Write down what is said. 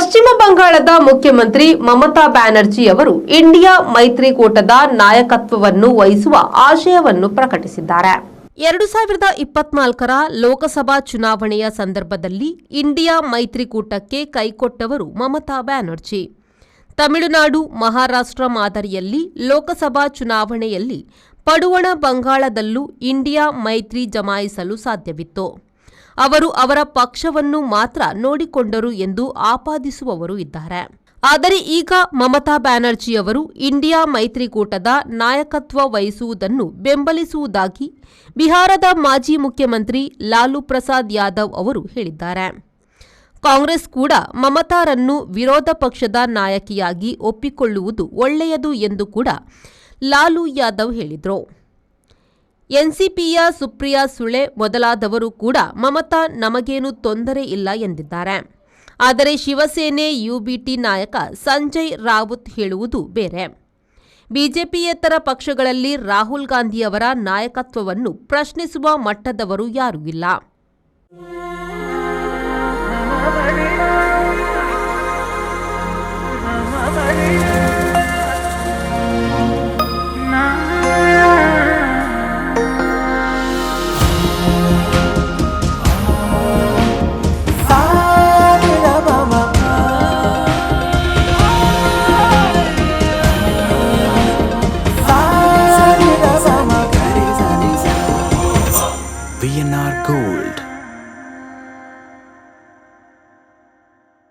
ಪಶ್ಚಿಮ ಬಂಗಾಳದ ಮುಖ್ಯಮಂತ್ರಿ ಮಮತಾ ಬ್ಯಾನರ್ಜಿ ಅವರು ಇಂಡಿಯಾ ಮೈತ್ರಿಕೂಟದ ನಾಯಕತ್ವವನ್ನು ವಹಿಸುವ ಆಶಯವನ್ನು ಪ್ರಕಟಿಸಿದ್ದಾರೆ. 2024ರ ಲೋಕಸಭಾ ಚುನಾವಣೆಯ ಸಂದರ್ಭದಲ್ಲಿ ಇಂಡಿಯಾ ಮೈತ್ರಿಕೂಟಕ್ಕೆ ಕೈಕೊಟ್ಟವರು ಮಮತಾ ಬ್ಯಾನರ್ಜಿ. ತಮಿಳುನಾಡು, ಮಹಾರಾಷ್ಟ್ರ ಮಾದರಿಯಲ್ಲಿ ಲೋಕಸಭಾ ಚುನಾವಣೆಯಲ್ಲಿ ಪಡುವಣ ಬಂಗಾಳದಲ್ಲೂ ಇಂಡಿಯಾ ಮೈತ್ರಿ ಜಮಾಯಿಸಲು ಸಾಧ್ಯವಿತ್ತು. ಅವರು ಅವರ ಪಕ್ಷವನ್ನು ಮಾತ್ರ ನೋಡಿಕೊಂಡರು ಎಂದು ಆಪಾದಿಸುವವರು ಇದ್ದಾರೆ. ಆದರೆ ಈಗ ಮಮತಾ ಬ್ಯಾನರ್ಜಿಯವರು ಇಂಡಿಯಾ ಮೈತ್ರಿಕೂಟದ ನಾಯಕತ್ವ ವಹಿಸುವುದನ್ನು ಬೆಂಬಲಿಸುವುದಾಗಿ ಬಿಹಾರದ ಮಾಜಿ ಮುಖ್ಯಮಂತ್ರಿ ಲಾಲು ಪ್ರಸಾದ್ ಯಾದವ್ ಅವರು ಹೇಳಿದ್ದಾರೆ. ಕಾಂಗ್ರೆಸ್ ಕೂಡ ಮಮತಾರನ್ನು ವಿರೋಧ ಪಕ್ಷದ ನಾಯಕಿಯಾಗಿ ಒಪ್ಪಿಕೊಳ್ಳುವುದು ಒಳ್ಳೆಯದು ಎಂದು ಕೂಡ ಲಾಲು ಯಾದವ್ ಹೇಳಿದರು. ಎನ್ಸಿಪಿಯ ಸುಪ್ರಿಯಾ ಸುಳೆ ಮೊದಲಾದವರು ಕೂಡ ಮಮತಾ ನಮಗೇನು ತೊಂದರೆ ಇಲ್ಲ ಎಂದಿದ್ದಾರೆ. ಆದರೆ ಶಿವಸೇನೆ ಯುಬಿಟಿ ನಾಯಕ ಸಂಜಯ್ ರಾವುತ್ ಹೇಳುವುದು ಬೇರೆ. ಬಿಜೆಪಿಯೇತರ ಪಕ್ಷಗಳಲ್ಲಿ ರಾಹುಲ್ ಗಾಂಧಿಯವರ ನಾಯಕತ್ವವನ್ನು ಪ್ರಶ್ನಿಸುವ ಮಟ್ಟದವರು ಯಾರೂ ಇಲ್ಲ.